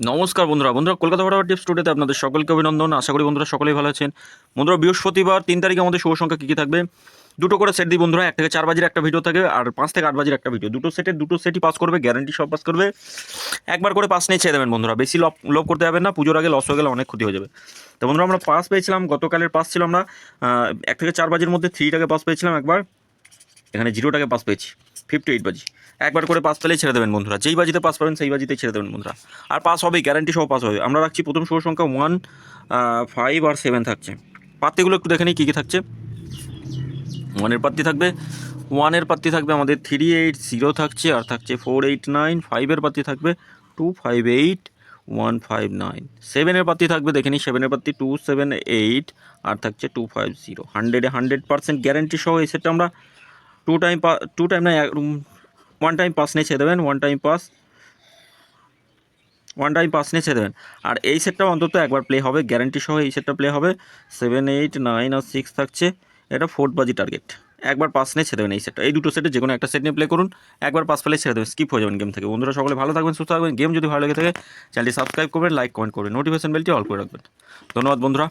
নমস্কার বন্ধুরা কলকাতা ফটাফট টিপস টুডেতে আপনাদের সকলকে অভিনন্দন। আশা করি বন্ধুরা সকলেই ভালো আছেন। বন্ধুরা বৃহস্পতিবার 3 তারিখে আমাদের শুভ সংখ্যা কী কী থাকবে, দুটো করে সেট দিই বন্ধুরা। 1 থেকে 4 বাজির একটা ভিডিও থাকে আর 5 থেকে 8 বাজির একটা ভিডিও। দুটো সেটই পাস করবে, গ্যারান্টি সব পাস করবে। একবার করে পাস নিয়ে ছেড়ে দেবেন বন্ধুরা, বেশি লোভ করতে যাবেন না, পুজোর আগে লস হয়ে গেলে অনেক ক্ষতি হয়ে যাবে। তো বন্ধুরা আমরা পাস পেয়েছিলাম, গতকালের পাস ছিল আমরা 1 থেকে 4 বাজির মধ্যে 3টাকে পাস পেয়েছিলাম একবার, এখানে 0টাকে পাস পেয়েছি 58 বাজি। একবার করে পাস পেলেই ছেড়ে দেবেন বন্ধুরা, যেই বাজিতে পাস পাবেন সেই বাজিতেই ছেড়ে দেবেন বন্ধুরা। আর পাস হবেই, গ্যারান্টি সহ পাস হবে। আমরা রাখছি প্রথম শুভ সংখ্যা 1, 5 আর 7 থাকছে। পাত্তিগুলো একটু দেখে নিই কী কী থাকছে। 1-এর পাত্তি থাকবে, 1-এর পাত্তি থাকবে আমাদের 380 থাকছে, আর থাকছে 489। 5-এর পাত্তি থাকবে 258, 159। 7-এর পাত্তি থাকবে, দেখে নিই 7-এর পাত্তি 278 আর থাকছে 250। 100-এ 100% গ্যারান্টি সহ এই সেটটা আমরা টু টাইম না, 1 টাইম পাস নিয়ে ছেড়ে দেবেন। ওয়ান টাইম পাস নিয়ে ছেড়ে দেবেন। আর এই সেটটাও অন্তত একবার প্লে হবে, গ্যারান্টি সহ এই সেটটা প্লে হবে। 7, 8, 9 আর 6 থাকছে, এটা 4th বাজি টার্গেট। একবার পাস নিয়ে ছেড়ে দেবেন এই সেটটা। এই দুটো সেটে যে কোনো একটা সেট নিয়ে প্লে করুন, একবার পাস পেলে ছেড়ে দেবেন, স্কিপ হয়ে যাবেন গেম থেকে। বন্ধুরা সকলে ভালো থাকবেন, সুস্থ থাকবেন। গেম যদি ভালো লেগে থাকে চ্যানেলটি সাবস্ক্রাইব করবেন, লাইক কমেন্ট করবেন, নোটিফিকেশন বেলটি অল করে রাখবেন। ধন্যবাদ বন্ধুরা।